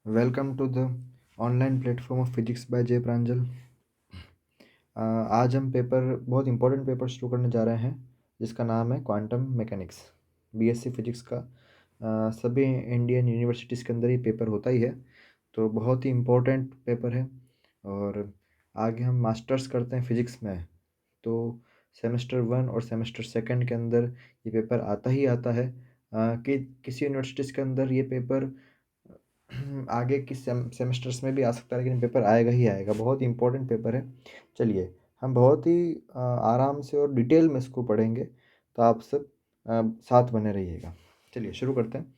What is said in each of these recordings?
Welcome to the online platform of physics by Jay Pranjal. आज हम बहुत इंपॉर्टेंट पेपर शुरू करने जा रहे हैं जिसका नाम है क्वांटम मैकेनिक्स। बीएससी फिजिक्स का सभी इंडियन यूनिवर्सिटीज़ के अंदर ये पेपर होता ही है, तो बहुत ही इम्पोर्टेंट पेपर है। और आगे हम मास्टर्स करते हैं फिजिक्स में, तो सेमेस्टर 1 और सेमेस्टर 2 के अंदर ये पेपर आता ही आता है। कि किसी यूनिवर्सिटीज़ के अंदर ये पेपर आगे की सेमेस्टर्स में भी आ सकता है, लेकिन पेपर आएगा ही आएगा। बहुत इंपॉर्टेंट पेपर है। चलिए, हम बहुत ही आराम से और डिटेल में इसको पढ़ेंगे, तो आप सब साथ बने रहिएगा। चलिए शुरू करते हैं।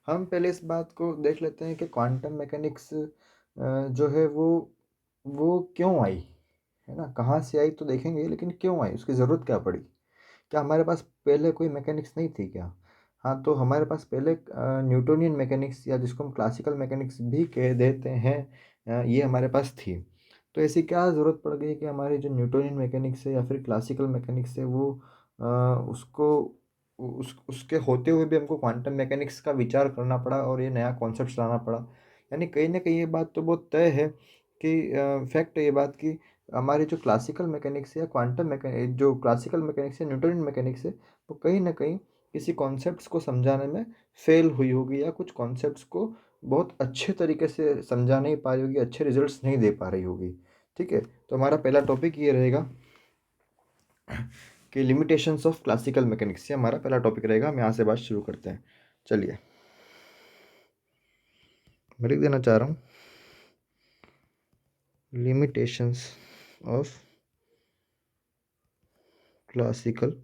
हम पहले इस बात को देख लेते हैं कि क्वांटम मैकेनिक्स जो है वो क्यों आई, है ना। कहाँ से आई तो देखेंगे, लेकिन क्यों आई, उसकी ज़रूरत क्या पड़ी। क्या हमारे पास पहले कोई मैकेनिक्स नहीं थी क्या? हाँ, तो हमारे पास पहले न्यूटोनियन मैकेनिक्स, या जिसको हम क्लासिकल मैकेनिक्स भी कह देते हैं, ये हमारे पास थी। तो ऐसी क्या ज़रूरत पड़ गई कि हमारी जो न्यूटोनियन मैकेनिक्स है या फिर क्लासिकल मैकेनिक्स है वो उसको उसके होते हुए भी हमको क्वांटम मैकेनिक्स का विचार करना पड़ा और ये नया कॉन्सेप्ट लाना पड़ा। यानी कहीं ना कहीं ये बात तो बहुत तय है कि फैक्ट है ये बात कि हमारी जो क्लासिकल मैकेनिक्स है या क्वांटम मैकेनिक्स, जो क्लासिकल मैकेनिक्स है, न्यूटोनियन मैकेनिक्स है, वो कहीं ना कहीं किसी कॉन्सेप्ट्स को समझाने में फेल हुई होगी, या कुछ कॉन्सेप्ट्स को बहुत अच्छे तरीके से समझा नहीं पा रही होगी, अच्छे रिजल्ट्स नहीं दे पा रही होगी। ठीक है, तो हमारा पहला टॉपिक ये रहेगा कि लिमिटेशंस ऑफ क्लासिकल मैकेनिक्स। ये हमारा पहला टॉपिक रहेगा। हम यहाँ से बात शुरू करते हैं। चलिए, मैं लिख देना चाह रहा हूँ लिमिटेशंस ऑफ क्लासिकल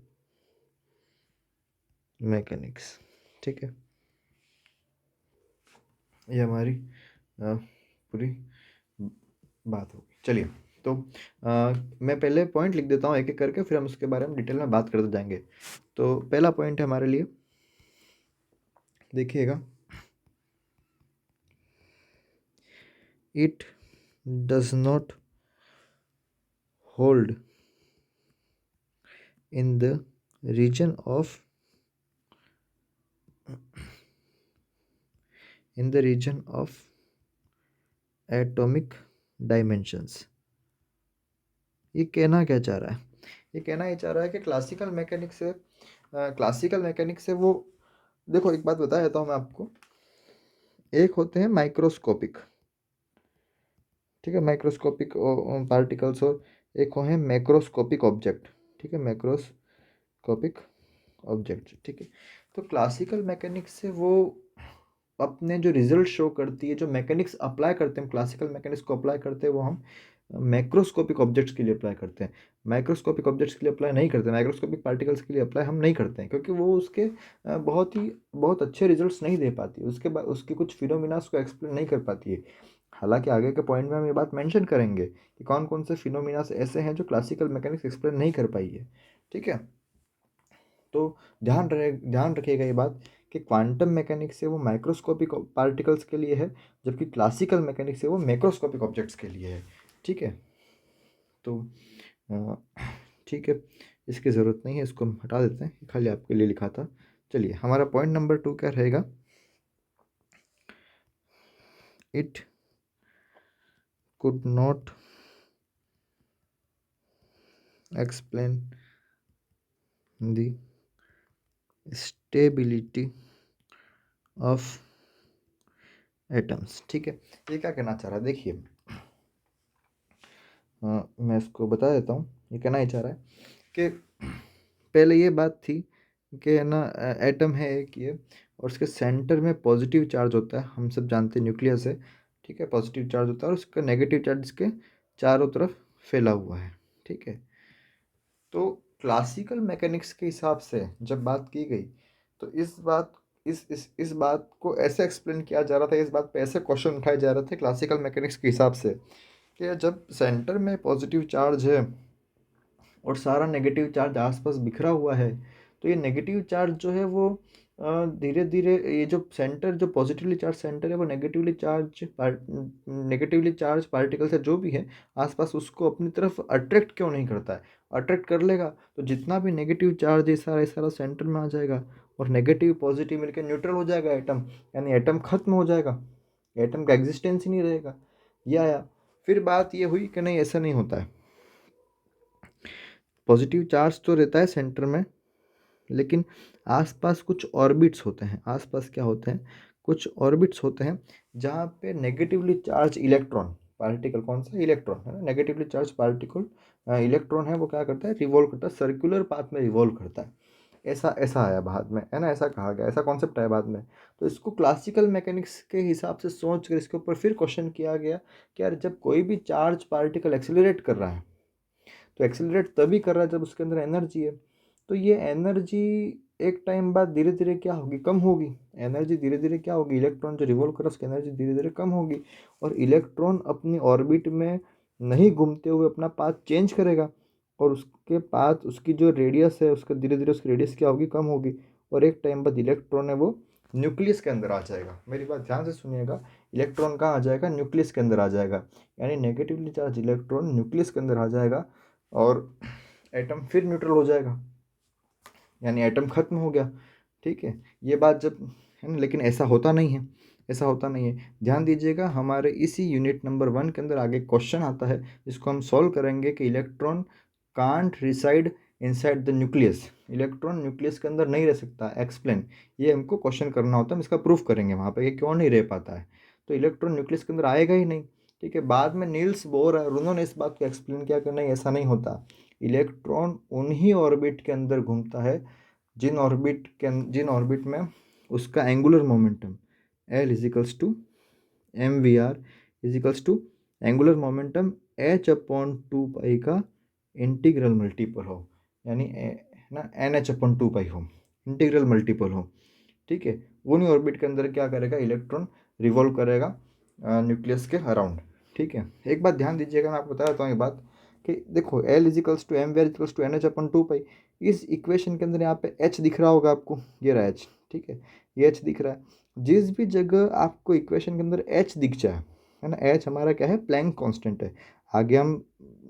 मैकेनिक्स। ठीक है, ये हमारी पूरी बात होगी। चलिए, तो मैं पहले पॉइंट लिख देता हूँ एक एक करके, फिर हम उसके बारे में डिटेल में बात करते जाएंगे। तो पहला पॉइंट है हमारे लिए, देखिएगा, it does not hold in the region of atomic dimensions. ये कहना क्या चाह रहा है? ये कहना ये चाह रहा है कि क्लासिकल मैकेनिक्स से वो, देखो एक बात बता देता हूँ मैं आपको। एक होते हैं माइक्रोस्कोपिक, ठीक है, माइक्रोस्कोपिक पार्टिकल्स, और एक हो है मैक्रोस्कोपिक ऑब्जेक्ट। ठीक है, मैक्रोस्कोपिक ऑब्जेक्ट। ठीक है, तो क्लासिकल मैकेनिक्स से वो अपने जो रिजल्ट शो करती है, जो मैकेनिक्स अप्लाई करते हैं, क्लासिकल मैकेनिक्स को अप्लाई करते हैं, वो हम मैक्रोस्कोपिक ऑब्जेक्ट्स के लिए अप्लाई करते हैं। माइक्रोस्कोपिक ऑब्जेक्ट्स के लिए अप्लाई नहीं करते, माइक्रोस्कोपिक पार्टिकल्स के लिए अप्लाई हम नहीं करते हैं, क्योंकि वो उसके बहुत अच्छे रिजल्ट्स नहीं दे पाती, उसके बाद उसके कुछ फिनोमिनास को एक्सप्लेन नहीं कर पाती है। हालांकि आगे के पॉइंट में हम ये बात मेंशन करेंगे कि कौन कौन से फिनोमिनास ऐसे हैं जो क्लासिकल मैकेनिक्स एक्सप्लेन नहीं कर पाई है। ठीक है, तो ध्यान रखिएगा ये बात कि क्वांटम मैकेनिक्स से वो माइक्रोस्कोपिक पार्टिकल्स के लिए है, जबकि क्लासिकल मैकेनिक्स से वो मैक्रोस्कोपिक ऑब्जेक्ट्स के लिए है। ठीक है, तो अ, ठीक है, इसकी ज़रूरत नहीं है, इसको हम हटा देते हैं, खाली आपके लिए लिखा था। चलिए, हमारा पॉइंट नंबर 2 क्या रहेगा? It could not explain the stability of atoms. ठीक है, ये क्या कहना चाह रहा है, देखिए, मैं इसको बता देता हूँ। ये कहना ही चाह रहा है कि पहले ये बात थी कि है ना, एटम है एक ये, और उसके सेंटर में पॉजिटिव चार्ज होता है, हम सब जानते हैं, न्यूक्लियस है। ठीक है, पॉजिटिव चार्ज होता है, और उसका नेगेटिव चार्ज इसके चारों तरफ फैला हुआ है। ठीक है, तो क्लासिकल मैकेनिक्स के हिसाब से जब बात की गई, तो इस बात को ऐसे एक्सप्लेन किया जा रहा था, इस बात पे ऐसे क्वेश्चन उठाए जा रहे थे क्लासिकल मैकेनिक्स के हिसाब से, कि जब सेंटर में पॉजिटिव चार्ज है और सारा नेगेटिव चार्ज आसपास बिखरा हुआ है, तो ये नेगेटिव चार्ज जो है वो धीरे धीरे, ये जो सेंटर, जो पॉजिटिवली चार्ज सेंटर है, वो नेगेटिवली चार्ज पार्टिकल से जो भी है आसपास, उसको अपनी तरफ अट्रैक्ट क्यों नहीं करता है? अट्रैक्ट कर लेगा तो जितना भी नेगेटिव चार्ज है सारा सारा सेंटर में आ जाएगा, और नेगेटिव पॉजिटिव मिलकर न्यूट्रल हो जाएगा एटम, यानी एटम खत्म हो जाएगा, एटम का एग्जिस्टेंस ही नहीं रहेगा। ये आया। फिर बात ये हुई कि नहीं ऐसा नहीं होता है, पॉजिटिव चार्ज तो रहता है सेंटर में, लेकिन आसपास कुछ ऑर्बिट्स होते हैं, आसपास क्या होते हैं, कुछ ऑर्बिट्स होते हैं जहाँ पे नेगेटिवली चार्ज इलेक्ट्रॉन पार्टिकल, कौन सा, इलेक्ट्रॉन है ना, नेगेटिवली चार्ज पार्टिकल इलेक्ट्रॉन है, वो क्या करता है, रिवॉल्व करता है, सर्कुलर पाथ में रिवॉल्व करता है। ऐसा ऐसा आया बाद में, है ना, ऐसा कहा गया, ऐसा कॉन्सेप्ट आया बाद में। तो इसको क्लासिकल मैकेनिक्स के हिसाब से सोच कर इसके ऊपर फिर क्वेश्चन किया गया कि यार जब कोई भी चार्ज पार्टिकल एक्सेलरेट कर रहा है, तो एक्सेलरेट तभी कर रहा है जब उसके अंदर एनर्जी है। तो ये एनर्जी एक टाइम बाद धीरे धीरे क्या होगी, कम होगी। एनर्जी धीरे धीरे क्या होगी, इलेक्ट्रॉन जो रिवॉल्व कर रहा है उसकी एनर्जी धीरे धीरे कम होगी, और इलेक्ट्रॉन अपनी ऑर्बिट में नहीं घूमते हुए अपना पाथ चेंज करेगा, और उसके पाथ, उसकी जो रेडियस है उसका धीरे धीरे उसकी रेडियस क्या होगी, कम होगी, और एक टाइम बाद इलेक्ट्रॉन है वो न्यूक्लियस के अंदर आ जाएगा। मेरी बात ध्यान से सुनिएगा, इलेक्ट्रॉन कहाँ आ जाएगा, न्यूक्लियस के अंदर आ जाएगा, यानी नेगेटिवली चार्ज इलेक्ट्रॉन न्यूक्लियस के अंदर आ जाएगा, और एटम फिर न्यूट्रल हो जाएगा, यानी एटम खत्म हो गया। ठीक है, ये बात जब, है ना, लेकिन ऐसा होता नहीं है, ऐसा होता नहीं है। ध्यान दीजिएगा, हमारे इसी यूनिट नंबर 1 के अंदर आगे क्वेश्चन आता है जिसको हम सॉल्व करेंगे कि electron can't reside inside the nucleus, electron nucleus के अंदर नहीं रह सकता, एक्सप्लेन। ये हमको क्वेश्चन करना होता है, हम इसका प्रूफ करेंगे वहाँ पे कि क्यों नहीं रह पाता है। तो इलेक्ट्रॉन न्यूक्लियस के अंदर आएगा ही नहीं। ठीक है, बाद में नील्स बोर है, उन्होंने इस बात को एक्सप्लेन किया कि नहीं ऐसा नहीं होता, इलेक्ट्रॉन उन्हीं ऑर्बिट के अंदर घूमता है जिन ऑर्बिट में उसका angular momentum L इजिकल्स to M V R इजिकल्स to angular momentum H upon 2 pi का इंटीग्रल मल्टीपल हो, यानी ना एन एच अपॉन 2 पाई हो, इंटीग्रल मल्टीपल हो। ठीक है, उन्हीं ऑर्बिट के अंदर क्या करेगा, इलेक्ट्रॉन रिवॉल्व करेगा न्यूक्लियस के अराउंड। ठीक है, एक बात ध्यान दीजिएगा, मैं आपको बता देता हूँ ये बात कि देखो L इजिकल्स to M V R इजिकल्स to N H upon 2 pi, इस इक्वेशन के अंदर यहाँ पे एच दिख रहा होगा आपको, ये रहा एच। ठीक है, ये एच दिख रहा है, जिस भी जगह आपको इक्वेशन के अंदर एच दिख जाए, है ना, एच हमारा क्या है, प्लैंक कांस्टेंट है। आगे हम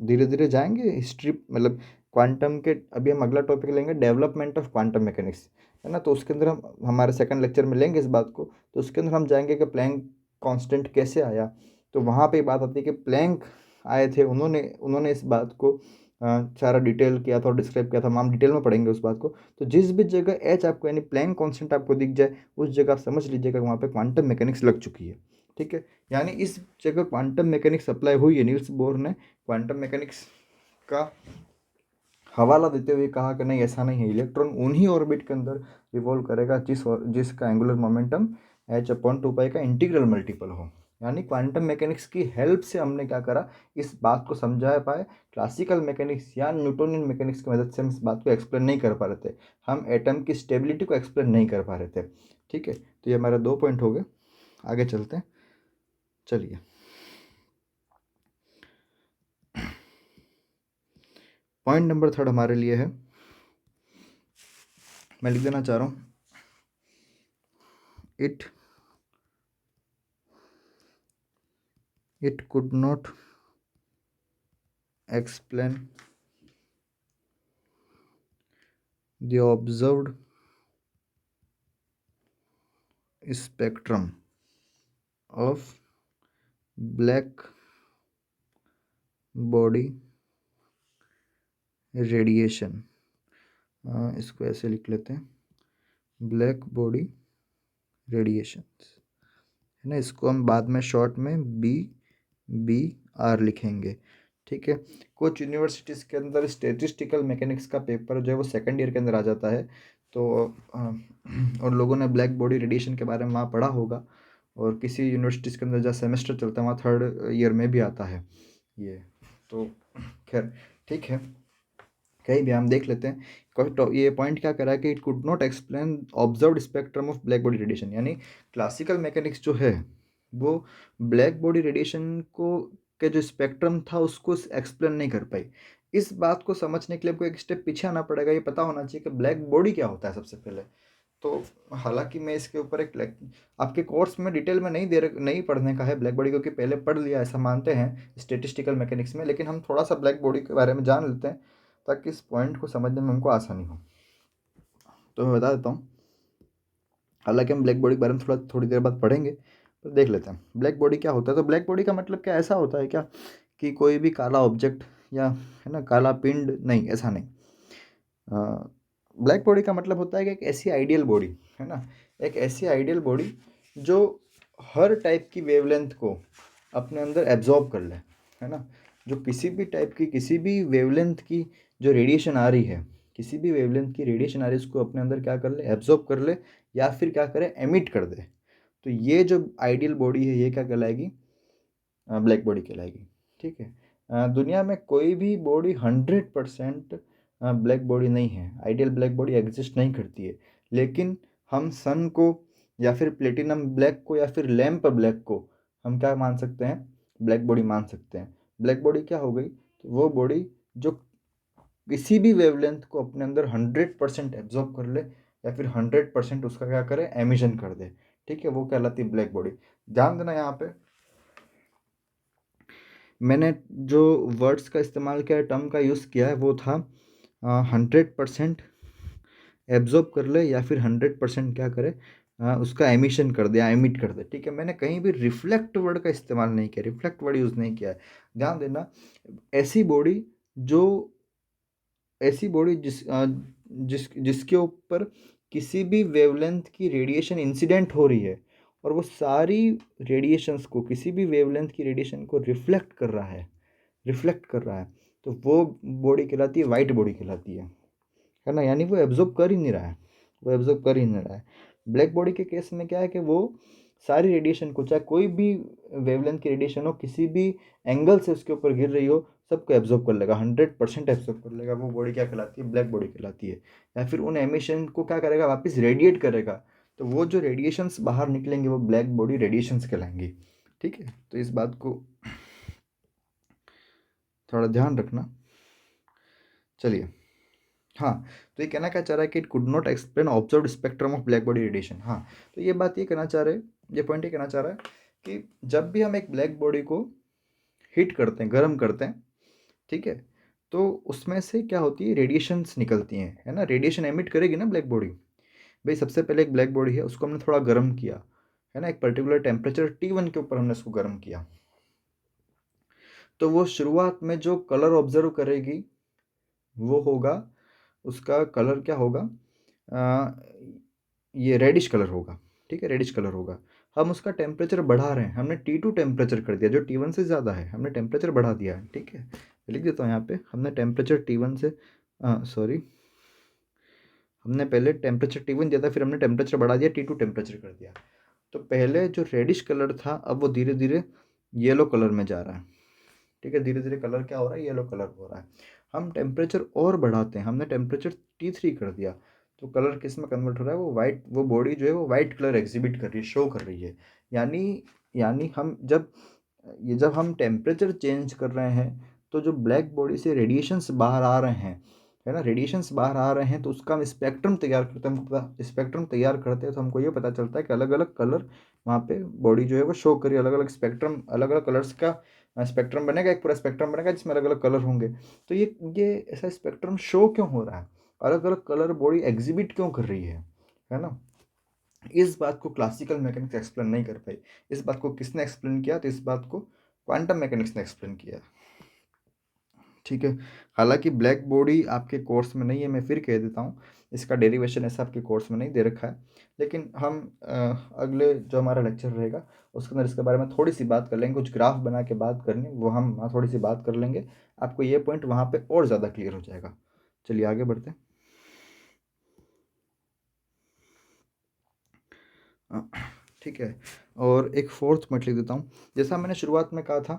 धीरे धीरे जाएंगे हिस्ट्री, मतलब क्वांटम के, अभी हम अगला टॉपिक लेंगे डेवलपमेंट ऑफ क्वांटम मैकेनिक्स, है ना, तो उसके अंदर हम हमारे सेकंड लेक्चर में लेंगे इस बात को। तो उसके अंदर हम जाएंगे कि प्लैंक कांस्टेंट कैसे आया, तो वहाँ पे बात आती है कि प्लैंक आए थे, उन्होंने उन्होंने इस बात को सारा डिटेल किया था और डिस्क्राइब किया था, हम डिटेल में पढ़ेंगे उस बात को। तो जिस भी जगह एच आपको, यानी प्लैंक कांस्टेंट आपको दिख जाए, उस जगह आप समझ लीजिएगा वहाँ पे क्वांटम मैकेनिक्स लग चुकी है। ठीक है, यानी इस जगह क्वांटम मैकेनिक्स अप्लाई हुई है, नील्स बोर ने क्वांटम मैकेनिक्स का हवाला देते हुए कहा कि नहीं ऐसा नहीं है, इलेक्ट्रॉन उन्हीं ऑर्बिट के अंदर रिवॉल्व करेगा जिसका angular momentum H upon 2 pi का इंटीग्रल मल्टीपल हो। यानी क्वांटम मैकेनिक्स की हेल्प से हमने क्या करा, इस बात को समझा पाए। क्लासिकल मैकेनिक्स या न्यूटोनियन मैकेनिक्स की मदद से हम इस बात को एक्सप्लेन नहीं कर पा रहे थे, हम एटम की स्टेबिलिटी को एक्सप्लेन नहीं कर पा रहे थे। ठीक है, तो ये हमारे 2 पॉइंट हो गए, आगे चलते हैं, चलिए। पॉइंट नंबर 3 हमारे लिए है, मैं लिख देना चाह रहा हूँ, it could not explain the observed spectrum of black body radiation। इसको ऐसे लिख लेते हैं, ब्लैक बॉडी रेडिएशन, है ना, इसको हम बाद में शॉर्ट में BBR लिखेंगे। ठीक है, कुछ यूनिवर्सिटीज़ के अंदर स्टैटिस्टिकल मैकेनिक्स का पेपर जो है वो सेकंड ईयर के अंदर आ जाता है, तो और लोगों ने ब्लैक बॉडी रेडिएशन के बारे में वहाँ पढ़ा होगा, और किसी यूनिवर्सिटीज़ के अंदर जहाँ सेमेस्टर चलता है वहाँ थर्ड ईयर में भी आता है ये। तो खैर ठीक है, कहीं भी हम देख लेते हैं। ये पॉइंट क्या करा कि it could not explain observed spectrum of black body radiation, यानी क्लासिकल मैकेनिक्स जो है वो ब्लैक बॉडी रेडिएशन को के जो स्पेक्ट्रम था उसको एक्सप्लेन नहीं कर पाई। इस बात को समझने के लिए आपको एक स्टेप पीछे आना पड़ेगा, ये पता होना चाहिए कि ब्लैक बॉडी क्या होता है सबसे पहले। तो हालांकि मैं इसके ऊपर एक आपके कोर्स में डिटेल में नहीं पढ़ने का है ब्लैक बॉडी, क्योंकि पहले पढ़ लिया ऐसा मानते हैं स्टेटिस्टिकल मैकेनिक्स में, लेकिन हम थोड़ा सा ब्लैक बॉडी के बारे में जान लेते हैं ताकि इस पॉइंट को समझने में हमको आसानी हो। तो मैं बता देता हूँ, हालांकि हम ब्लैक बॉडी के बारे में थोड़ी देर बाद पढ़ेंगे, पर देख लेते हैं ब्लैक बॉडी क्या होता है। तो ब्लैक बॉडी का मतलब क्या ऐसा होता है क्या कि कोई भी काला ऑब्जेक्ट या है ना काला पिंड, नहीं ऐसा नहीं। ब्लैक बॉडी का मतलब होता है कि एक ऐसी आइडियल बॉडी, है ना, एक ऐसी आइडियल बॉडी जो हर टाइप की वेवलेंथ को अपने अंदर एब्जॉर्ब कर ले, है ना, जो किसी भी टाइप की किसी भी वेवलेंथ की जो रेडिएशन आ रही है, किसी भी वेवलेंथ की रेडिएशन आ रही है उसको अपने अंदर क्या कर ले, एब्जॉर्ब कर ले, या फिर क्या करे, एमिट कर दे। तो ये जो आइडियल बॉडी है ये क्या कहलाएगी, ब्लैक बॉडी कहलाएगी। ठीक है। दुनिया में कोई भी बॉडी 100% ब्लैक बॉडी नहीं है, आइडियल ब्लैक बॉडी एग्जिस्ट नहीं करती है। लेकिन हम सन को या फिर प्लेटिनम ब्लैक को या फिर लैम्प ब्लैक को हम क्या मान सकते हैं, ब्लैक बॉडी मान सकते हैं। ब्लैक बॉडी क्या हो गई, तो वो बॉडी जो किसी भी वेवलेंथ को अपने अंदर 100% एब्जॉर्ब कर ले या फिर 100% उसका क्या करे, एमिशन कर दे। ठीक है, वो कहलाती है ब्लैक बॉडी। ध्यान देना यहाँ पे मैंने जो वर्ड्स का इस्तेमाल किया है, टर्म का यूज़ किया है, वो था 100% एब्जॉर्ब कर ले या फिर 100% क्या करे, उसका एमिशन कर दे या एमिट कर दे। ठीक है, मैंने कहीं भी रिफ्लेक्ट वर्ड का इस्तेमाल नहीं किया, रिफ्लेक्ट वर्ड यूज़ नहीं किया है। ध्यान देना, ऐसी बॉडी जो ऐसी बॉडी जिसके ऊपर किसी भी वेवलेंथ की रेडिएशन इंसिडेंट हो रही है और वो सारी रेडिएशंस को, किसी भी वेवलेंथ की रेडिएशन को रिफ्लेक्ट कर रहा है, तो वो बॉडी कहलाती है, वाइट बॉडी कहलाती है ना, यानी वो एब्जॉर्ब कर ही नहीं रहा है, वो एब्जॉर्ब कर ही नहीं रहा है। ब्लैक बॉडी के केस में क्या है कि वो सारी रेडिएशन को, चाहे कोई भी वेवलेंथ की रेडिएशन हो, किसी भी एंगल से उसके ऊपर गिर रही हो, सबको एब्जॉर्ब कर लेगा, 100% एब्जॉर्ब कर लेगा। वो बॉडी क्या कहलाती है, ब्लैक बॉडी कहलाती है। या फिर उन एमिशन को क्या करेगा, वापस रेडिएट करेगा, तो वो जो रेडिएशंस बाहर निकलेंगे वो ब्लैक बॉडी रेडिएशंस कहलाएंगी। ठीक है, तो इस बात को थोड़ा ध्यान रखना। चलिए, हाँ, तो ये कहना क्या चाह रहा है कि it could not explain observed spectrum of black body radiation. हाँ, तो ये बात ये कहना चाह रहे हैं, ये पॉइंट ये कहना चाह रहा है कि जब भी हम एक ब्लैक बॉडी को हीट करते हैं, गर्म करते हैं, ठीक है, तो उसमें से क्या होती है, रेडिएशंस निकलती हैं, है ना, रेडिएशन एमिट करेगी ना ब्लैक बॉडी। भाई सबसे पहले एक ब्लैक बॉडी है, उसको हमने थोड़ा गर्म किया, है ना, एक पर्टिकुलर टेम्परेचर T1 के ऊपर हमने उसको गर्म किया, तो वो शुरुआत में जो कलर ऑब्जर्व करेगी वो होगा, उसका कलर क्या होगा, ये रेडिश कलर होगा। ठीक है, रेडिश कलर होगा। हम उसका टेम्परेचर बढ़ा रहे हैं, हमने T2 टेम्परेचर कर दिया, जो T1 से ज़्यादा है, हमने टेम्परेचर बढ़ा दिया है। ठीक है, लिख देता हूँ यहाँ पे, हमने टेम्परेचर T1 से, सॉरी, हमने पहले टेम्परेचर T1 दिया था, फिर हमने टेम्परेचर बढ़ा दिया, T2 टेम्परेचर कर दिया। तो पहले जो रेडिश कलर था, अब वो धीरे धीरे येलो कलर में जा रहा है। ठीक है, धीरे धीरे कलर क्या हो रहा है, येलो कलर हो रहा है। हम टेम्परेचर और बढ़ाते हैं, हमने टेम्परेचर T3 कर दिया, तो कलर किस में कन्वर्ट हो रहा है, वो वाइट, वो बॉडी जो है वो वाइट कलर एग्जिबिट कर रही है, शो कर रही है। यानी यानी हम जब हम टेम्परेचर चेंज कर रहे हैं, तो जो ब्लैक बॉडी से रेडिएशंस बाहर आ रहे हैं, है ना, रेडिएशंस बाहर आ रहे हैं, तो उसका हम स्पेक्ट्रम तैयार करते हैं, हमको पता, स्पेक्ट्रम तैयार करते हैं तो हमको ये पता चलता है कि अलग अलग कलर वहाँ पे बॉडी जो है वो शो करिए, अलग अलग स्पेक्ट्रम, अलग अलग कलर्स का स्पेक्ट्रम बनेगा, एक पूरा स्पेक्ट्रम बनेगा जिसमें अलग अलग कलर होंगे। तो ये ऐसा स्पेक्ट्रम शो क्यों हो रहा है, अलग अलग कलर बॉडी एग्जिबिट क्यों कर रही है ना, इस बात को क्लासिकल मैकेनिक्स एक्सप्लेन नहीं कर पाई। इस बात को किसने एक्सप्लेन किया, तो इस बात को क्वांटम मैकेनिक्स ने एक्सप्लेन किया। ठीक है, हालांकि ब्लैक बॉडी आपके कोर्स में नहीं है, मैं फिर कह देता हूँ, इसका डेरिवेशन ऐसा आपके कोर्स में नहीं दे रखा है, लेकिन हम अगले जो हमारा लेक्चर रहेगा उसके अंदर इसके बारे में थोड़ी सी बात कर लेंगे, कुछ ग्राफ बना के बात करनी वो हम वहाँ थोड़ी सी बात कर लेंगे, आपको ये पॉइंट वहाँ पे और ज़्यादा क्लियर हो जाएगा। चलिए आगे बढ़ते हैं। ठीक है, और एक फोर्थ पॉइंट लिख देता हूँ। जैसा मैंने शुरुआत में कहा था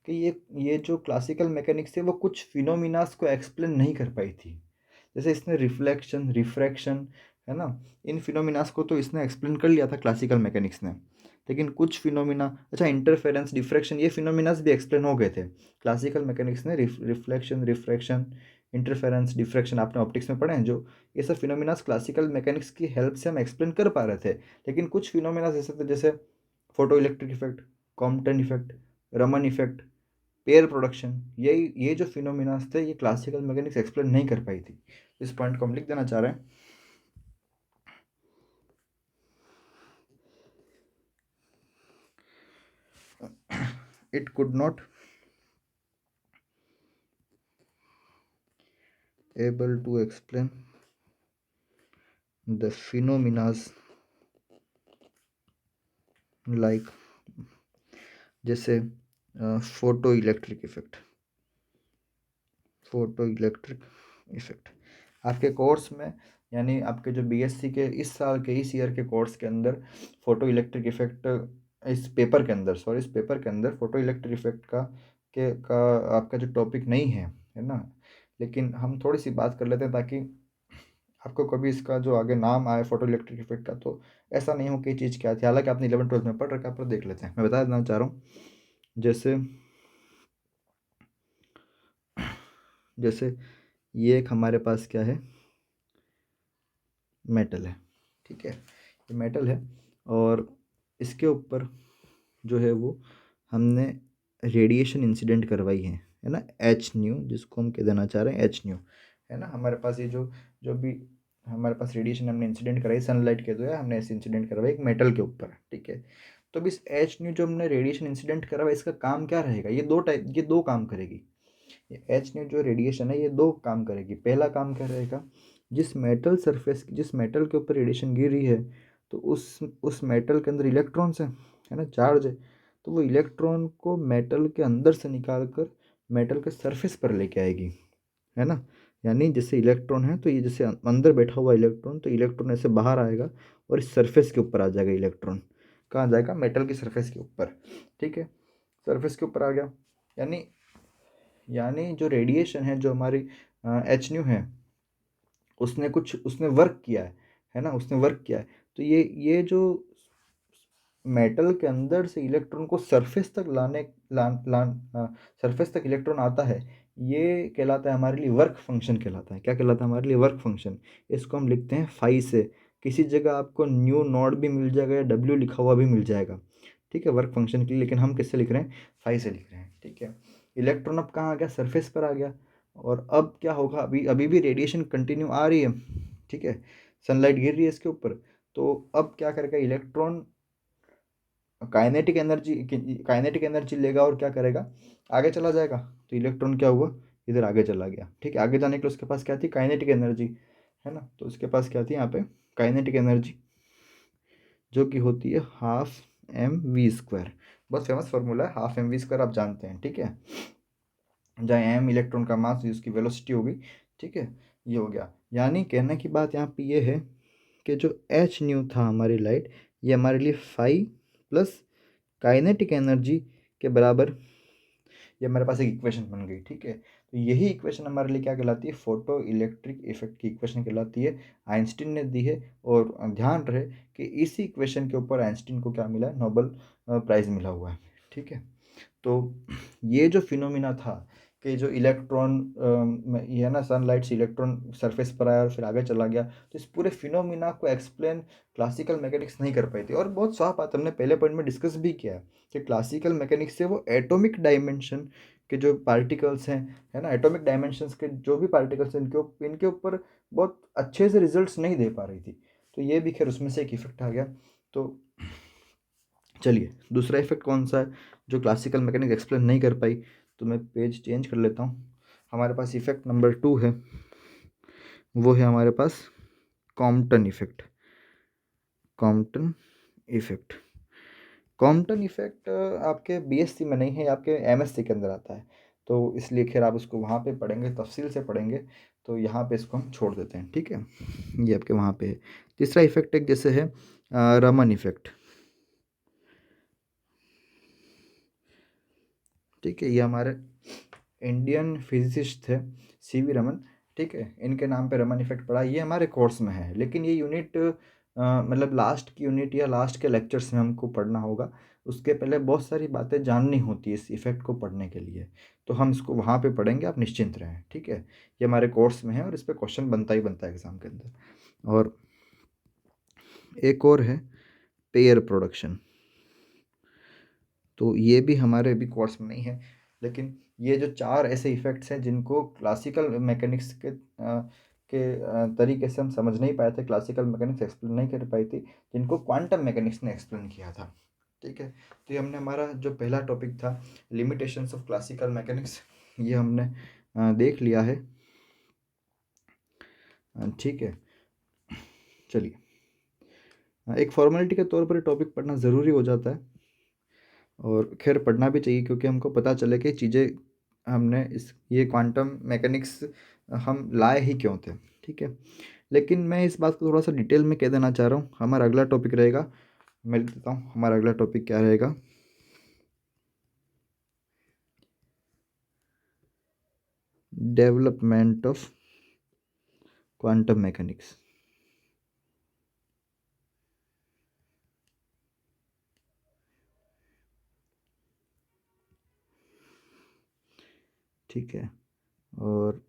कि ये जो क्लासिकल मैकेनिक्स है वो कुछ फिनोमिनास को एक्सप्लेन नहीं कर पाई थी, जैसे इसने रिफ्लेक्शन, रिफ्रैक्शन, है ना, इन फिनोमिनास को तो इसने एक्सप्लेन कर लिया था क्लासिकल मैकेनिक्स ने, लेकिन कुछ फिनोमिना, अच्छा, इंटरफेरेंस, डिफ्रैक्शन, ये फिनोमिनास भी एक्सप्लेन हो गए थे क्लासिकल मैकेनिक्स ने। रिफ्लेक्शन, रिफ्रैक्शन, इंटरफेरेंस, डिफ्रैक्शन आपने ऑप्टिक्स में पढ़े हैं, जो ये सब फिनोमिनास क्लासिकल मैकेनिक्स की हेल्प से हम एक्सप्लेन कर पा रहे थे। लेकिन कुछ फिनोमिनास ऐसे थे जैसे photo electric effect, Compton effect, Raman effect, pair production, ये जो फिनोमिनास थे ये क्लासिकल मैकेनिक्स एक्सप्लेन नहीं कर पाई थी। इस पॉइंट को हम लिख देना चाह रहे हैं। it could not able to explain the phenomena like जैसे फोटो इलेक्ट्रिक इफेक्ट आपके कोर्स में, यानी आपके जो बीएससी के इस साल के इस ईयर के कोर्स के अंदर फोटो इलेक्ट्रिक इफेक्ट, इस पेपर के अंदर, सॉरी, इस पेपर के अंदर फोटो इलेक्ट्रिक इफेक्ट का आपका जो टॉपिक नहीं है ना, लेकिन हम थोड़ी सी बात कर लेते हैं ताकि आपको कभी इसका जो आगे नाम आए फोटो इलेक्ट्रिक इफेक्ट का, तो ऐसा नहीं हो कि ये चीज़ क्या थी। हालांकि आपने 11 12 में पढ़ रखा है, पर देख लेते हैं। मैं बता देना चाह रहा हूँ, जैसे जैसे ये एक हमारे पास क्या है, मेटल है, ठीक है, ये मेटल है, और इसके ऊपर जो है वो हमने रेडिएशन इंसिडेंट करवाई है ना, एच न्यू, जिसको हम कह देना चाह रहे हैं एच न्यू, है ना। हमारे पास ये जो जो भी हमारे पास रेडिएशन हमने इंसिडेंट कराई सनलाइट के द्वारा, हमने ऐसे इंसिडेंट करवाई एक मेटल के ऊपर, ठीक है। तो अभी इस एच न्यू जो हमने रेडिएशन इंसिडेंट करवाई, इसका काम क्या रहेगा, ये दो काम करेगी। ये एच न्यू जो रेडिएशन है, ये दो काम करेगी। पहला काम क्या रहेगा, जिस मेटल के ऊपर रेडिएशन गिर रही है, तो उस मेटल के अंदर इलेक्ट्रॉन्स है ना, चार्ज है, तो वो इलेक्ट्रॉन को मेटल के अंदर से निकाल कर मेटल के सरफेस पर लेके आएगी, है ना। यानी जैसे इलेक्ट्रॉन है, तो ये जैसे अंदर बैठा हुआ इलेक्ट्रॉन, तो इलेक्ट्रॉन ऐसे बाहर आएगा और इस सरफेस के ऊपर आ जाएगा इलेक्ट्रॉन। कहाँ जाएगा, मेटल की सरफेस के ऊपर, ठीक है, सरफेस के ऊपर आ गया। यानी यानी जो रेडिएशन है, जो हमारी एच न्यू है, उसने वर्क किया है ना, उसने वर्क किया है। तो ये जो मेटल के अंदर से इलेक्ट्रॉन को सरफेस तक सरफेस तक इलेक्ट्रॉन आता है, ये कहलाता है हमारे लिए वर्क फंक्शन कहलाता है। क्या कहलाता है हमारे लिए, वर्क फंक्शन। इसको हम लिखते हैं फाई से। किसी जगह आपको न्यू नॉट भी मिल जाएगा या डब्ल्यू लिखा हुआ भी मिल जाएगा, ठीक है, वर्क फंक्शन के लिए, लेकिन हम किससे लिख रहे हैं, फाई से लिख रहे हैं, ठीक है। इलेक्ट्रॉन अब कहाँ आ गया, सरफेस पर आ गया। और अब क्या होगा, अभी अभी भी रेडिएशन कंटिन्यू आ रही है, ठीक है, सनलाइट गिर रही है इसके ऊपर। तो अब क्या करेगा इलेक्ट्रॉन, काइनेटिक एनर्जी लेगा और क्या करेगा, आगे चला जाएगा। तो इलेक्ट्रॉन क्या हुआ, इधर आगे चला गया, ठीक है। आगे जाने के लिए उसके पास क्या थी, काइनेटिक एनर्जी, है ना। तो उसके पास क्या थी यहाँ पे, काइनेटिक एनर्जी, जो कि होती है ½ mv²। बहुत फेमस फार्मूला है, ½ mv², आप जानते हैं, ठीक है। जहाँ एम इलेक्ट्रॉन का मास, उसकी वेलोसिटी होगी, ठीक है। ये हो गया। यानी कहने की बात यहाँ पे ये है कि जो एच न्यू था हमारी लाइट, ये हमारे लिए फाई प्लस काइनेटिक एनर्जी के बराबर, ये हमारे पास एक इक्वेशन बन गई, ठीक है। तो यही इक्वेशन हमारे लिए क्या कहलाती है, फोटो इलेक्ट्रिक इफेक्ट की इक्वेशन कहलाती है। आइंस्टीन ने दी है, और ध्यान रहे कि इसी इक्वेशन के ऊपर आइंस्टीन को क्या मिला है, नोबेल प्राइज़ मिला हुआ है, ठीक है। तो ये जो फिनोमिना था कि जो इलेक्ट्रॉन, ये है ना, सनलाइट से इलेक्ट्रॉन सरफेस पर आया और फिर आगे चला गया, तो इस पूरे फिनोमिना को एक्सप्लेन क्लासिकल मैकेनिक्स नहीं कर पाई थी। और बहुत साफ बात हमने पहले पॉइंट में डिस्कस भी किया है कि क्लासिकल मैकेनिक्स से वो एटॉमिक डायमेंशन के जो पार्टिकल्स हैं, है ना, एटॉमिक डायमेंशंस के जो भी पार्टिकल्स हैं, इनके ऊपर बहुत अच्छे से रिजल्ट्स नहीं दे पा रही थी। तो ये भी खैर उसमें से एक इफेक्ट आ गया। तो चलिए, दूसरा इफेक्ट कौन सा है जो क्लासिकल मैकेनिक्स एक्सप्लेन नहीं कर पाई, तो मैं पेज चेंज कर लेता हूँ। हमारे पास इफेक्ट नंबर 2 है, वो है हमारे पास Compton effect. Compton effect Compton effect आपके बीएससी में नहीं है, आपके एमएससी के अंदर आता है, तो इसलिए खैर आप उसको वहाँ पे पढ़ेंगे, तफसील से पढ़ेंगे। तो यहाँ पे इसको हम छोड़ देते हैं, ठीक है, ये आपके वहाँ पे है। तीसरा इफेक्ट एक जैसे है रमन इफेक्ट, ठीक है। ये हमारे इंडियन फिजिसिस्ट थे सीवी रमन, ठीक है, इनके नाम पे रमन इफेक्ट पढ़ा। ये हमारे कोर्स में है, लेकिन ये यूनिट मतलब लास्ट की यूनिट या लास्ट के लेक्चर्स में हमको पढ़ना होगा। उसके पहले बहुत सारी बातें जाननी होती है इस इफेक्ट को पढ़ने के लिए, तो हम इसको वहाँ पे पढ़ेंगे, आप निश्चिंत रहें, ठीक है। ये हमारे कोर्स में है और इस पर क्वेश्चन बनता ही बनता है एग्जाम के अंदर। और एक और है पेयर प्रोडक्शन, तो ये भी हमारे अभी कोर्स में नहीं है, लेकिन ये जो 4 ऐसे इफ़ेक्ट्स हैं जिनको क्लासिकल मैकेनिक्स के तरीके से हम समझ नहीं पाए थे, क्लासिकल मैकेनिक्स एक्सप्लेन नहीं कर पाई थी, जिनको क्वांटम मैकेनिक्स ने एक्सप्लेन किया था, ठीक है, तो ये हमने हमारा जो पहला टॉपिक था लिमिटेशंस ऑफ क्लासिकल मैकेनिक्स, ये हमने देख लिया है। ठीक है, चलिए, एक फॉर्मेलिटी के तौर पर टॉपिक पढ़ना ज़रूरी हो जाता है, और खैर पढ़ना भी चाहिए, क्योंकि हमको पता चले कि चीज़ें हमने इस ये क्वांटम मैकेनिक्स हम लाए ही क्यों थे। ठीक है, लेकिन मैं इस बात को थोड़ा सा डिटेल में कह देना चाह रहा हूँ। हमारा अगला टॉपिक रहेगा, मैं लिख देता हूँ हमारा अगला टॉपिक क्या रहेगा। Development of quantum mechanics. ठीक है, और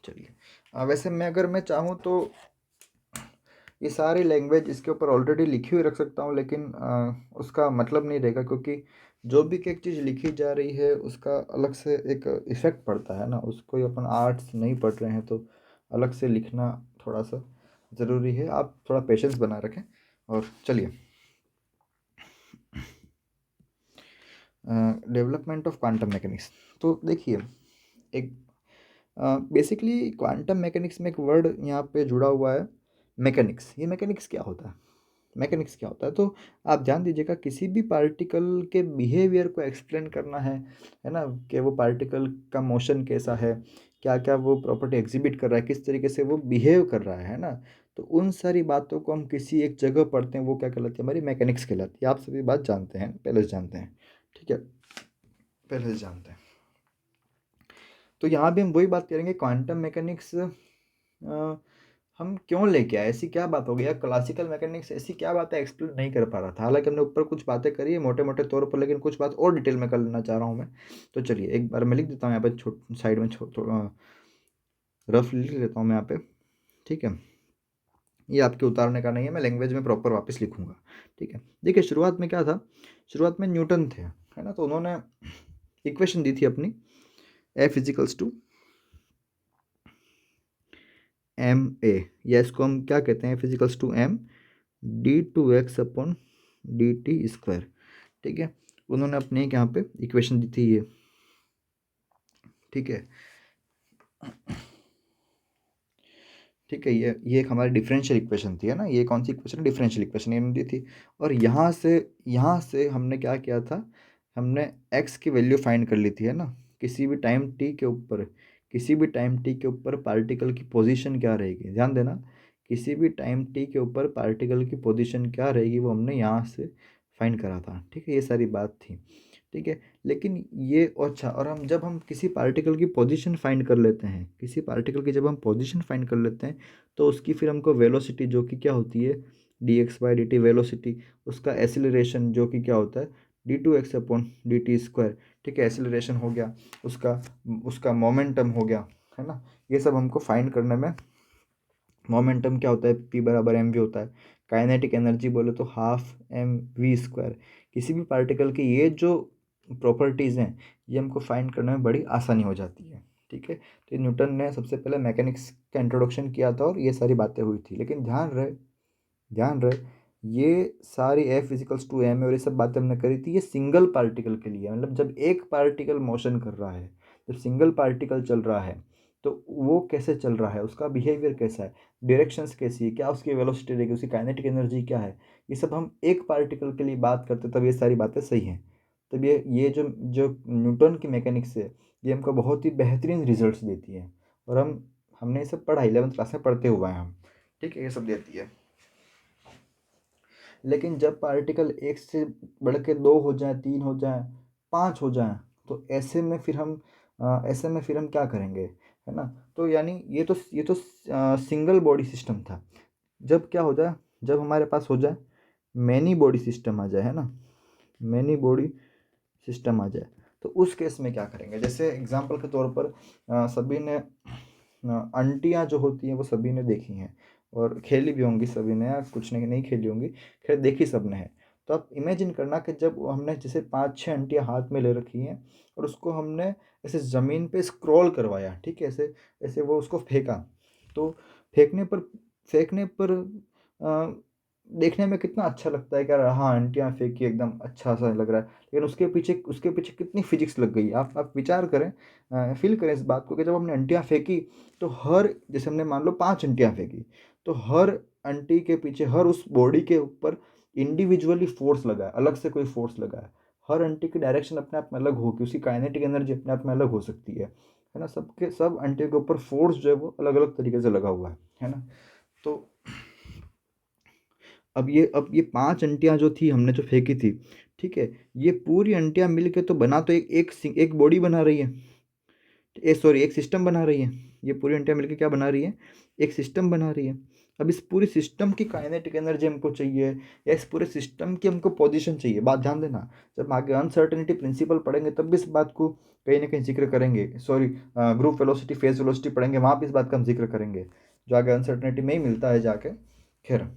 चलिए, वैसे मैं चाहूँ तो ये सारी लैंग्वेज इसके ऊपर ऑलरेडी लिखी हुई रख सकता हूँ, लेकिन उसका मतलब नहीं रहेगा, क्योंकि जो भी एक चीज़ लिखी जा रही है उसका अलग से एक इफ़ेक्ट पड़ता है ना। उसको ही अपन आर्ट्स नहीं पढ़ रहे हैं तो अलग से लिखना थोड़ा सा ज़रूरी है। आप थोड़ा पेशेंस बना रखें, और चलिए, डेवलपमेंट ऑफ क्वांटम मैकेनिक्स। तो देखिए, एक बेसिकली क्वांटम मैकेनिक्स में एक वर्ड यहाँ पे जुड़ा हुआ है, मैकेनिक्स। ये मैकेनिक्स क्या होता है? मैकेनिक्स क्या होता है? तो आप ध्यान दीजिएगा, किसी भी पार्टिकल के बिहेवियर को एक्सप्लेन करना है ना, कि वो पार्टिकल का मोशन कैसा है, क्या क्या वो प्रॉपर्टी एग्जिबिट कर रहा है, किस तरीके से वो बिहेव कर रहा है ना। तो उन सारी बातों को हम किसी एक जगह पढ़ते हैं, वो क्या कहलाती है? हमारी मैकेनिक्स कहलाती है। आप सभी बात जानते हैं, पहले से जानते हैं। ठीक है, पहले से जानते हैं। तो यहाँ भी हम वही बात करेंगे, क्वांटम मैकेनिक्स हम क्यों लेके आए, ऐसी क्या बात हो गई, या क्लासिकल मैकेनिक्स ऐसी क्या बात है एक्सप्लेन नहीं कर पा रहा था। हालांकि हमने ऊपर कुछ बातें करी है मोटे मोटे तौर पर, लेकिन कुछ बात और डिटेल में कर लेना चाह रहा हूँ मैं। तो चलिए, एक बार मैं लिख देता हूँ यहाँ पे, छोट साइड में थोड़ा रफ लिख लेता हूँ मैं यहाँ पे। ठीक है, ये आपके उतारने का नहीं है, मैं लैंग्वेज में प्रॉपर वापस लिखूंगा। ठीक है, देखिए, शुरुआत में क्या था, शुरुआत में न्यूटन थे, है ना। तो उन्होंने इक्वेशन दी थी अपनी, F equals to M A, या इसको हम क्या कहते हैं, F equals to M D two X upon D T square. ठीक है, उन्होंने अपने एक यहाँ पे इक्वेशन दी थी ये। ठीक है, ठीक है, ये एक हमारी डिफरेंशियल इक्वेशन थी, है ना। ये कौन सी इक्वेशन? डिफरेंशियल इक्वेशन इन्होंने दी थी। और यहाँ से हमने क्या किया था, हमने एक्स की वैल्यू फाइंड कर ली थी, है ना। किसी भी टाइम टी के ऊपर, किसी भी टाइम टी के ऊपर पार्टिकल की पोजीशन क्या रहेगी, ध्यान देना, किसी भी टाइम टी के ऊपर पार्टिकल की पोजीशन क्या रहेगी, वो हमने यहाँ से फाइंड करा था। ठीक है, ये सारी बात थी। ठीक है, लेकिन ये अच्छा, और जब हम किसी पार्टिकल की पोजीशन फाइंड कर लेते हैं, किसी पार्टिकल की जब हम पोजीशन फाइंड कर लेते हैं, तो उसकी फिर हमको वेलोसिटी, जो कि क्या होती है, D X by D T velocity, उसका एसिलरेशन जो कि क्या होता है, D two X upon D T square. ठीक है, एसिलरेशन हो गया, उसका उसका मोमेंटम हो गया, है ना। ये सब हमको फाइंड करने में, मोमेंटम क्या होता है, पी बराबर एम वी होता है। काइनेटिक एनर्जी बोले तो हाफ एम वी स्क्वायर। किसी भी पार्टिकल की ये जो प्रॉपर्टीज़ हैं, ये हमको फाइंड करने में बड़ी आसानी हो जाती है। ठीक है, तो न्यूटन ने सबसे पहले मैकेनिक्स का इंट्रोडक्शन किया था, और ये सारी बातें हुई थी। लेकिन ध्यान रहे, ये सारी एफ फिजिकल्स टू एम और ये सब बातें हमने करी थी, ये सिंगल पार्टिकल के लिए। मतलब जब एक पार्टिकल मोशन कर रहा है, जब सिंगल पार्टिकल चल रहा है, तो वो कैसे चल रहा है, उसका बिहेवियर कैसा है, डायरेक्शंस कैसी है, क्या उसकी वेलोसिटी रहेगी, उसकी काइनेटिक एनर्जी क्या है, ये सब हम एक पार्टिकल के लिए बात करते, तब ये सारी बातें सही हैं। तब ये जो जो न्यूटन की मैकेनिक्स है, ये हमको बहुत ही बेहतरीन रिजल्ट्स देती है। और हमने ये सब पढ़ा, 11th क्लास में पढ़ते हुए हैं हम। ठीक है, ये सब देती है। लेकिन जब पार्टिकल एक से बढ़ के दो हो जाए, तीन हो जाए, पाँच हो जाए, तो ऐसे में फिर हम क्या करेंगे, है ना। तो यानी ये तो सिंगल बॉडी सिस्टम था। जब क्या हो जाए, जब हमारे पास हो जाए मैनी बॉडी सिस्टम आ जाए, है ना, मैनी बॉडी सिस्टम आ जाए, तो उस केस में क्या करेंगे। जैसे एग्जांपल के तौर पर सभी ने अंटियाँ जो होती हैं वो सभी ने देखी हैं, और खेली भी होंगी सभी ने, या कुछ ने नहीं खेली होंगी, खैर देखी सब ने है। तो आप इमेजिन करना कि जब हमने जैसे पाँच छः अंटियाँ हाथ में ले रखी हैं, और उसको हमने ऐसे ज़मीन पे स्क्रॉल करवाया, ठीक है, ऐसे ऐसे वो उसको फेंका, तो फेंकने पर देखने में कितना अच्छा लगता है कि यार हाँ अंटियाँ फेंकी, एकदम अच्छा सा लग रहा है, लेकिन उसके पीछे कितनी फिजिक्स लग गई। आप विचार करें, फील करें इस बात को कि जब हमने अंटियाँ फेंकी तो हर, जैसे हमने मान लो 5 अंटियाँ फेंकी, तो हर अंटी के पीछे, हर उस बॉडी के ऊपर इंडिविजुअली फोर्स लगा है, अलग से कोई फोर्स लगा है। हर अंटी की डायरेक्शन अपने आप में अलग होगी, उसकी काइनेटिक एनर्जी अपने आप में अलग हो सकती है ना। सबके सब अंटियों के ऊपर फोर्स जो है वो अलग अलग तरीके से लगा हुआ है ना। तो अब ये 5 अंटियाँ जो थी, हमने जो फेंकी थी, ठीक है, ये पूरी अंटियाँ मिल के तो बना तो एक बॉडी बना रही है, सॉरी, एक सिस्टम बना रही है। ये पूरी अंटियाँ मिलके क्या बना रही है? एक सिस्टम बना रही है। अब इस पूरी सिस्टम की काइनेटिक एनर्जी हमको चाहिए, या इस पूरे सिस्टम की हमको पोजीशन चाहिए। बात ध्यान देना, जब आगे अनसर्टेनिटी प्रिंसिपल पढ़ेंगे तब भी इस बात को कहीं ना कहीं जिक्र करेंगे, sorry, group velocity phase velocity पढ़ेंगे, वहाँ भी इस बात का हम जिक्र करेंगे, जो आगे अनसर्टेनिटी में ही मिलता है जाके। खैर,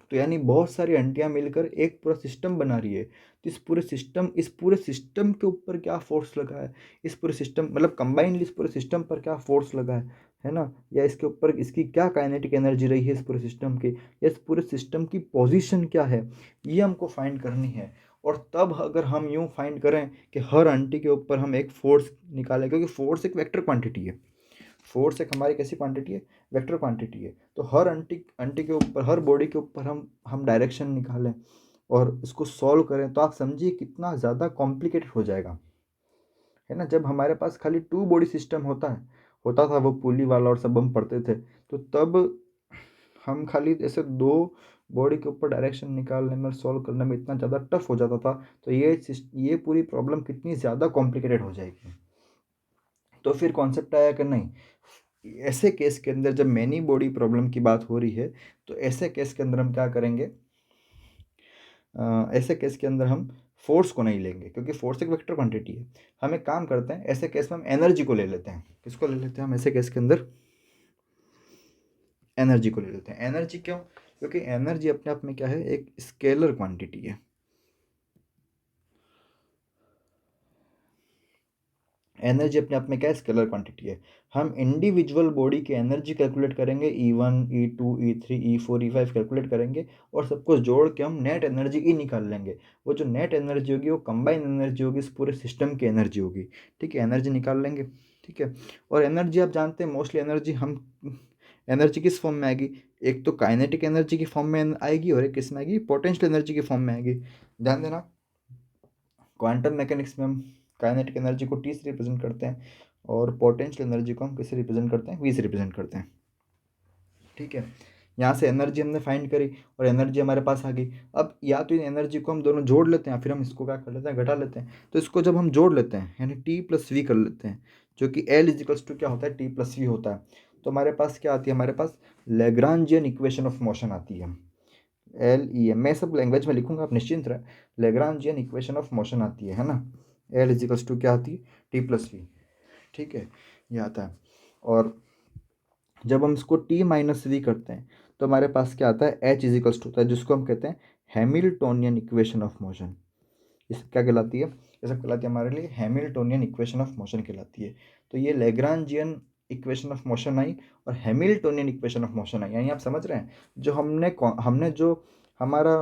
तो यानी बहुत सारी अंटियाँ मिलकर एक पूरा सिस्टम बना रही है। तो इस पूरे सिस्टम के ऊपर क्या फोर्स लगा है, इस पूरे सिस्टम मतलब कंबाइनली इस पूरे सिस्टम पर क्या फोर्स लगा है ना, या इसके ऊपर इसकी क्या काइनेटिक एनर्जी रही है इस पूरे सिस्टम की, या इस पूरे सिस्टम की पोजीशन क्या है, ये हमको फाइंड करनी है। और तब अगर हम यूँ फाइंड करें कि हर अंटी के ऊपर हम एक फोर्स निकालें, क्योंकि फोर्स एक वेक्टर क्वांटिटी है, फोर्स एक हमारी कैसी क्वांटिटी है? वेक्टर क्वांटिटी है। तो हर अंटी अंटी के ऊपर, हर बॉडी के ऊपर हम डायरेक्शन निकालें और इसको सॉल्व करें, तो आप समझिए कितना ज़्यादा कॉम्प्लिकेटेड हो जाएगा, है ना। जब हमारे पास खाली टू बॉडी सिस्टम होता था, वो पुली वाला और सब हम पढ़ते थे, तो तब हम खाली ऐसे दो बॉडी के ऊपर डायरेक्शन निकालने में, सॉल्व करने में इतना ज़्यादा टफ हो जाता था। तो ये पूरी प्रॉब्लम कितनी ज़्यादा कॉम्प्लिकेटेड हो जाएगी। तो फिर कॉन्सेप्ट आया कि नहीं, ऐसे केस के अंदर जब मैनी बॉडी प्रॉब्लम की बात हो रही है, तो ऐसे केस के अंदर हम क्या करेंगे? ऐसे केस के अंदर हम फोर्स को नहीं लेंगे, क्योंकि फोर्स एक वेक्टर क्वांटिटी है। हम एक काम करते हैं, ऐसे केस में हम एनर्जी को ले लेते हैं। किसको ले लेते हैं हम ऐसे केस के अंदर? एनर्जी को ले लेते हैं। एनर्जी क्यों? क्योंकि एनर्जी अपने आप में क्या है? एक स्केलर क्वांटिटी है। एनर्जी अपने आप में क्या है? स्केलर क्वांटिटी है। हम इंडिविजुअल बॉडी की एनर्जी कैलकुलेट करेंगे, E1 E2 E3 E4 E5 calculate करेंगे, और सबको जोड़ के हम नेट एनर्जी ई निकाल लेंगे। वो जो नेट एनर्जी होगी वो कंबाइन एनर्जी होगी, इस पूरे सिस्टम की एनर्जी होगी। ठीक है, एनर्जी निकाल लेंगे। ठीक है, और एनर्जी आप जानते हैं, मोस्टली एनर्जी किस फॉर्म में आएगी? एक तो काइनेटिक एनर्जी की फॉर्म में आएगी, और एक किस में आएगी? पोटेंशियल एनर्जी की फॉर्म में आएगी। ध्यान देना, क्वांटम मैकेनिक्स में हम काइनेटिक एनर्जी को टी से रिप्रेजेंट करते हैं, और पोटेंशियल एनर्जी को हम किससे रिप्रेजेंट करते हैं? वी से रिप्रेजेंट करते हैं। ठीक है, यहाँ से एनर्जी हमने फाइंड करी और एनर्जी हमारे पास आ गई। अब या तो इन एनर्जी को हम दोनों जोड़ लेते हैं, फिर हम इसको क्या कर लेते हैं? घटा लेते हैं। तो इसको जब हम जोड़ लेते हैं, यानी टी प्लस वी कर लेते हैं, जो कि एल इजिकल्स टू क्या होता है? टी प्लस वी होता है। तो हमारे पास क्या आती है? हमारे पास लेग्रांजियन इक्वेशन ऑफ मोशन आती है। LEM, मैं सब लैंग्वेज में लिखूंगा, आप निश्चिंत रहे। लेग्रांजियन इक्वेशन ऑफ मोशन आती है ना। एल इजिकल्स टू क्या आती है? T plus V. ठीक है, ये आता है। और जब हम इसको टी माइनस वी करते हैं, तो हमारे पास क्या आता है? एच इजिकल्स टू होता है, जिसको हम कहते हैं हैमिल्टोनियन इक्वेशन ऑफ मोशन। इस क्या कहलाती है? ये सब कहलाती है हमारे लिए हैमिल्टोनियन इक्वेशन ऑफ मोशन कहलाती है। तो ये लेग्रांजियन इक्वेशन ऑफ मोशन आई और हैमिल्टोनियन इक्वेशन ऑफ मोशन आई। यानी आप समझ रहे हैं, जो हमने जो हमारा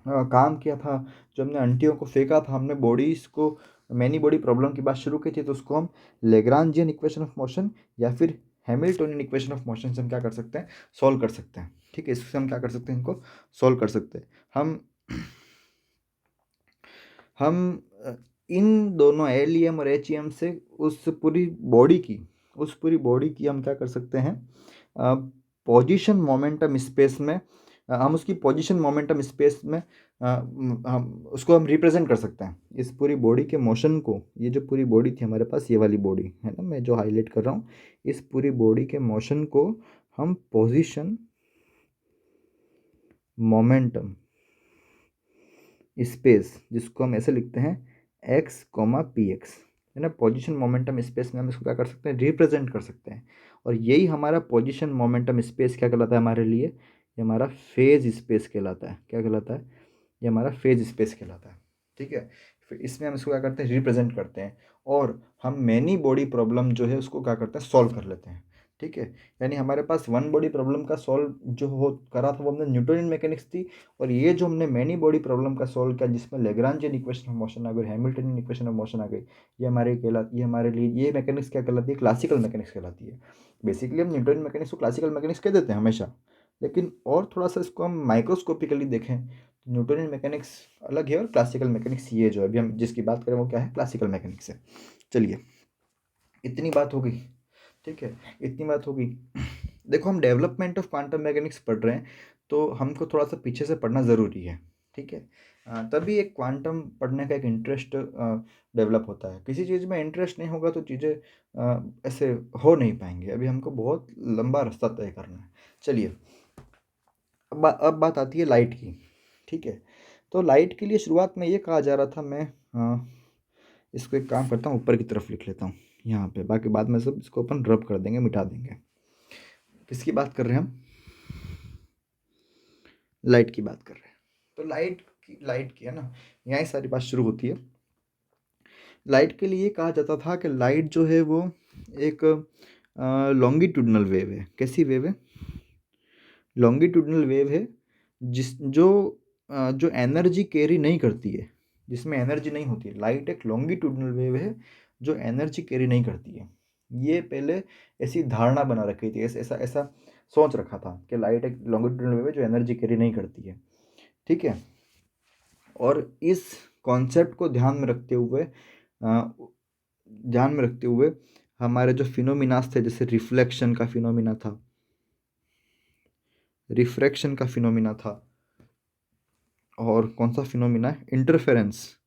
काम किया था, जो हमने अंटियों को फेंका था, हमने बॉडीज को, मैनी बॉडी प्रॉब्लम की बात शुरू की थी, तो उसको हम लेग्रांजियन इक्वेशन ऑफ मोशन या फिर हैमिल्टोनियन इक्वेशन ऑफ मोशन से हम क्या कर सकते हैं? सॉल्व कर सकते हैं। ठीक है, इससे हम क्या कर सकते हैं? इनको सॉल्व कर सकते हैं। हम इन दोनों LEM और HEM से उस पूरी बॉडी की हम क्या कर सकते हैं? पोजीशन मोमेंटम स्पेस में, हम उसकी पोजीशन मोमेंटम स्पेस में, हम उसको हम रिप्रेजेंट कर सकते हैं। इस पूरी बॉडी के मोशन को, ये जो पूरी बॉडी थी हमारे पास, ये वाली बॉडी है ना, मैं जो हाईलाइट कर रहा हूँ, इस पूरी बॉडी के मोशन को हम पोजीशन मोमेंटम स्पेस, जिसको हम ऐसे लिखते हैं x, है ना, पोजीशन मोमेंटम स्पेस में हम इसको क्या कर सकते हैं? रिप्रेजेंट कर सकते हैं। और यही हमारा पोजीशन मोमेंटम स्पेस क्या कहलाता है हमारे लिए? ये हमारा फेज स्पेस कहलाता है। क्या कहलाता है? ये हमारा फेज स्पेस कहलाता है। ठीक है, फिर इसमें हम इसको क्या करते हैं? रिप्रेजेंट करते हैं, और हम मैनी बॉडी प्रॉब्लम जो है उसको क्या करते हैं? सॉल्व कर लेते हैं। ठीक है। यानी हमारे पास वन बॉडी प्रॉब्लम का सॉल्व जो हो करा था वो हमने न्यूटोनियन मैकेनिक्स थी, और ये जो हमने मैनी बॉडी प्रॉब्लम का सॉल्व किया जिसमें लैग्रांजियन इक्वेशन ऑफ मोशन आ गई, हैमिल्टनियन इक्वेशन ऑफ मोशन आ गई, ये हमारे लिए ये मैकेनिक्स क्या कहलाती है, क्लासिकल मैकेनिक्स कहलाती है। बेसिकली हम न्यूटोनियन मैकेनिक्स को क्लासिकल मैकेनिक्स कह देते हैं हमेशा, लेकिन और थोड़ा सा इसको हम माइक्रोस्कोपिकली देखें, न्यूटोनियन मैकेनिक्स अलग है और क्लासिकल मैकेनिक्स ये जो अभी हम जिसकी बात करें वो क्या है, क्लासिकल मैकेनिक्स है। चलिए, इतनी बात हो गई, ठीक है, इतनी बात होगी। देखो, हम डेवलपमेंट ऑफ क्वांटम मैकेनिक्स पढ़ रहे हैं, तो हमको थोड़ा सा पीछे से पढ़ना ज़रूरी है, ठीक है। तभी एक क्वांटम पढ़ने का एक इंटरेस्ट डेवलप होता है। किसी चीज़ में इंटरेस्ट नहीं होगा तो चीज़ें ऐसे हो नहीं पाएंगे। अभी हमको बहुत लंबा रास्ता तय करना है। चलिए, अब बात आती है लाइट की, ठीक है। तो लाइट के लिए शुरुआत में ये कहा जा रहा था, मैं इसको एक काम करता हूँ, ऊपर की तरफ लिख लेता हूँ यहाँ पे, बाकी बाद में सब इसको अपन रब कर देंगे, मिटा देंगे। किसकी बात कर रहे हैं हम, लाइट की बात कर रहे हैं। तो लाइट की है ना, यहाँ सारी बात शुरू होती है। लाइट के लिए कहा जाता था कि लाइट जो है वो एक लॉन्गिट्यूडनल वेव है। कैसी वेव है, लॉन्गिट्यूडनल वेव है, जो एनर्जी कैरी नहीं करती है, जिसमें एनर्जी नहीं होती है। लाइट एक लॉन्गिट्यूडनल वेव है जो एनर्जी कैरी नहीं करती है। ये पहले ऐसी धारणा बना रखी थी, ऐसा ऐसा सोच रखा था कि लाइट एक लॉन्गिट्यूडनल वेव है जो एनर्जी कैरी नहीं करती है, ठीक है। और इस कॉन्सेप्ट को ध्यान में रखते हुए हमारे जो फिनोमिनास थे, जैसे रिफ्लेक्शन का फिनोमिना था, रिफ्रैक्शन का फिनोमिना था, और कौन सा फिनोमिना है, इंटरफेरेंस,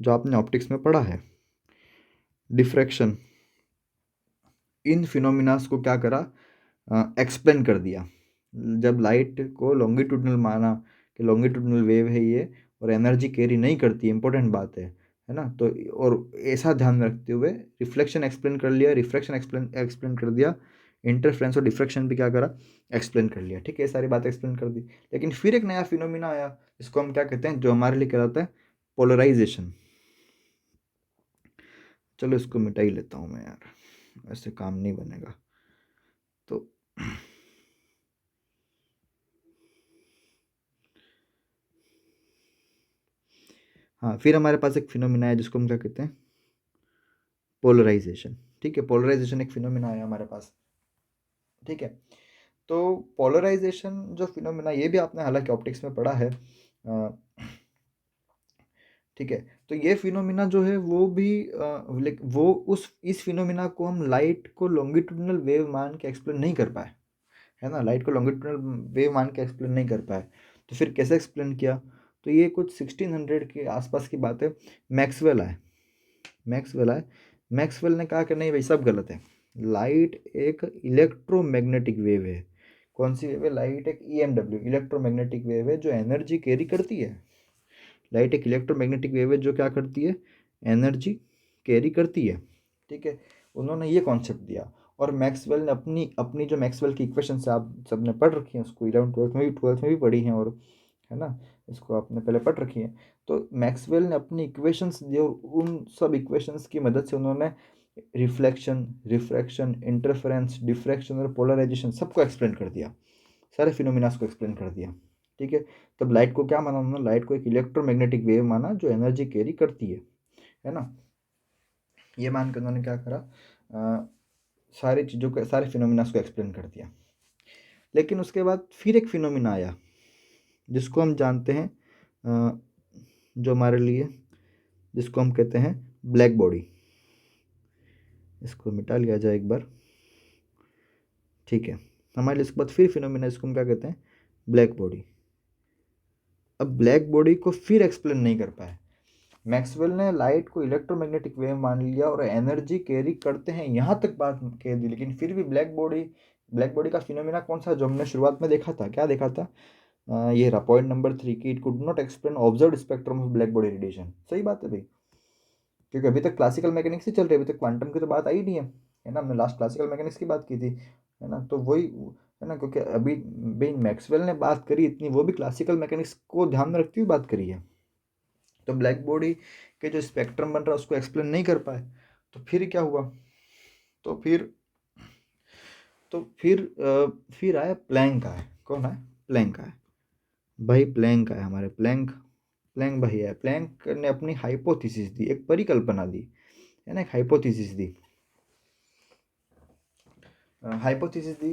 जो आपने ऑप्टिक्स में पढ़ा है, डिफ्रैक्शन, इन फिनोमिनास को क्या करा, एक्सप्लेन कर दिया। जब लाइट को लॉन्गिट्यूडनल माना कि लॉन्गिट्यूडनल वेव है ये और एनर्जी कैरी नहीं करती, इंपॉर्टेंट बात है ना। तो और ऐसा ध्यान रखते हुए रिफ्लेक्शन एक्सप्लेन कर लिया, रिफ्रैक्शन एक्सप्लेन कर दिया, इंटरफेरेंस और डिफ्रैक्शन भी क्या करा, एक्सप्लेन कर लिया, ठीक है। ये सारी बातें एक्सप्लेन कर दी। लेकिन फिर एक नया फिनोमिना आया, जिसको हम क्या कहते हैं, जो हमारे लिए कहलाता है पोलराइजेशन। चलो इसको मिटा ही लेता हूँ मैं यार, ऐसे काम नहीं बनेगा। तो हाँ, फिर हमारे पास एक फिनोमिना है जिसको हम क्या कहते हैं, पोलराइजेशन, ठीक है। पोलराइजेशन एक फिनोमिना है हमारे पास, ठीक है। तो पोलराइजेशन जो फिनोमिना, ये भी आपने हालांकि ऑप्टिक्स में पढ़ा है, ठीक है। तो ये फिनोमिना जो है वो भी वो उस इस फिनोमिना को हम लाइट को लॉन्गिट्यूडनल वेव मान के एक्सप्लेन नहीं कर पाए, है ना। लाइट को लॉन्गिट्यूडनल वेव मान के एक्सप्लेन नहीं कर पाए, तो फिर कैसे एक्सप्लेन किया। तो ये कुछ 1600 के आसपास की बात है। मैक्सवेल आए मैक्सवेल आए मैक्सवेल ने कहा कि नहीं भाई, सब गलत है। लाइट एक इलेक्ट्रोमैग्नेटिक वेव है। कौन सी वेव है, लाइट एक EMW, इलेक्ट्रोमैग्नेटिक वेव है जो एनर्जी कैरी करती है। लाइट एक इलेक्ट्रोमैग्नेटिक वेव है जो क्या करती है, एनर्जी कैरी करती है, ठीक है। उन्होंने ये कॉन्सेप्ट दिया, और मैक्सवेल ने अपनी अपनी जो मैक्सवेल की इक्वेशन से आप सबने पढ़ रखी हैं, उसको 11th 12th में भी पढ़ी हैं, और है ना, इसको आपने पहले पढ़ रखी है। तो मैक्सवेल ने अपनी इक्वेशंस दी, और उन सब इक्वेशंस की मदद से उन्होंने रिफ्लेक्शन, रिफ्रैक्शन, इंटरफेरेंस, डिफ्रैक्शन और पोलराइजेशन सबको एक्सप्लेन कर दिया, सारे फिनोमिनास को एक्सप्लेन कर दिया, ठीक है। तब लाइट को क्या माना उन्होंने, लाइट को एक इलेक्ट्रोमैग्नेटिक वेव माना जो एनर्जी कैरी करती है ना। ये मान के उन्होंने क्या करा, सारी चीज़ों को, सारे फिनोमिनास को एक्सप्लेन कर दिया। लेकिन उसके बाद फिर एक फिनोमिना आया जिसको हम जानते हैं, जो हमारे लिए, जिसको हम कहते हैं ब्लैक बॉडी। इसको मिटा लिया जाए एक बार, ठीक है। हमारे लिए इसके बाद फिर फिनोमिना, इसको हम क्या कहते हैं, ब्लैक बॉडी। अब ब्लैक बॉडी को फिर एक्सप्लेन नहीं कर पाए। मैक्सवेल ने लाइट को इलेक्ट्रोमैग्नेटिक वेव मान लिया और एनर्जी कैरी करते हैं, यहाँ तक बात कह दी, लेकिन फिर भी ब्लैक बॉडी का फिनोमिना कौन सा, जो हमने शुरुआत में देखा था, क्या देखा था, ये रहा पॉइंट नंबर 3 की, it could not explain observed spectrum of black body radiation. सही बात है भाई, क्योंकि अभी तक क्लासिकल मैकेनिक्स ही चल रही है, अभी तक क्वांटम की तो बात आई नहीं है ना। हमने लास्ट क्लासिकल मैकेनिक्स की बात की थी, है ना। तो वही है ना, क्योंकि अभी भाई मैक्सवेल ने बात करी इतनी, वो भी क्लासिकल मैकेनिक्स को ध्यान में रखती हुई बात करी है। तो ब्लैक बॉडी के जो स्पेक्ट्रम बन रहा है उसको एक्सप्लेन नहीं कर पाए, तो फिर क्या हुआ, तो फिर तो फिर आया प्लैंक आया। कौन आया? प्लैंक आया। भाई प्लैंक आया हमारे, प्लैंक प्लैंक भाई आया। प्लैंक ने अपनी हाइपोथेसिस दी, एक परिकल्पना दी, है ना, एक हाइपोथेसिस दी। हाइपोथेसिस दी।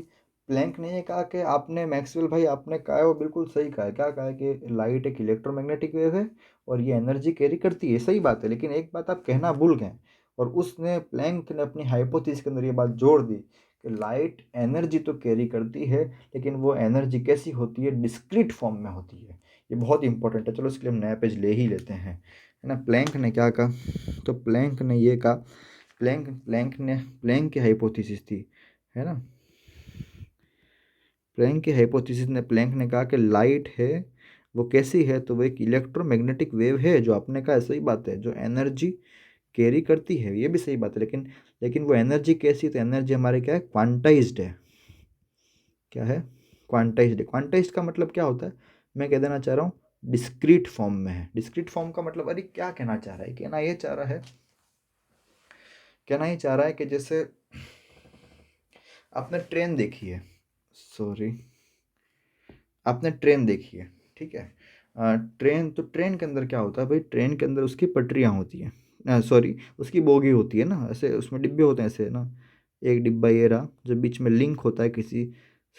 प्लैंक ने ये कहा कि आपने मैक्सवेल भाई आपने कहा है वो बिल्कुल सही कहा है। क्या कहा है? कि लाइट एक इलेक्ट्रोमैग्नेटिक वेव है और ये एनर्जी कैरी करती है, सही बात है। लेकिन एक बात आप कहना भूल गए, और उसने प्लैंक ने अपनी हाइपोथेसिस के अंदर ये बात जोड़ दी कि लाइट एनर्जी तो कैरी करती है, लेकिन वो एनर्जी कैसी होती है? डिस्क्रीट फॉर्म में होती है। ये बहुत इंपॉर्टेंट है। चलो इसके लिए हम नया पेज ले ही लेते हैं, है ना। प्लैंक ने क्या कहा? तो प्लैंक ने ये कहा, प्लैंक की हाइपोथेसिस थी, है ना। प्लैंक ने कहा कि लाइट है वो कैसी है? तो वो एक इलेक्ट्रोमैग्नेटिक वेव है, जो आपने कहा सही बात है, जो एनर्जी कैरी करती है, ये भी सही बात है। लेकिन वो एनर्जी कैसी है? तो एनर्जी हमारे क्या है? क्वांटाइज्ड है। क्या है? क्वांटाइज्ड है। क्वांटाइज्ड का मतलब क्या होता है? मैं कह देना चाह रहा हूँ डिस्क्रीट फॉर्म में है। डिस्क्रीट फॉर्म का मतलब, अरे क्या कहना चाह रहा है? कहना ये चाह रहा है कि जैसे आपने ट्रेन देखी है, सॉरी, आपने ट्रेन देखी है, ठीक है। ट्रेन, तो ट्रेन के अंदर क्या होता है भाई? ट्रेन के अंदर उसकी पटरियाँ होती हैं, सॉरी उसकी बोगी होती है ना, ऐसे उसमें डिब्बे होते हैं ऐसे ना। एक डिब्बा ये रहा जो बीच में लिंक होता है किसी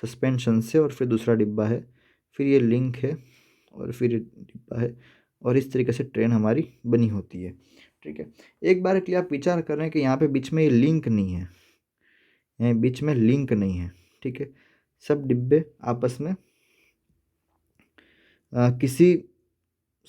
सस्पेंशन से, और फिर दूसरा डिब्बा है, फिर ये लिंक है, और फिर ये डिब्बा है, और इस तरीके से ट्रेन हमारी बनी होती है, ठीक है। एक बार के लिए आप विचार कर रहे हैं कि यहाँ पे बीच में ये लिंक नहीं है, यहाँ बीच में लिंक नहीं है, ठीक है। सब डिब्बे आपस में किसी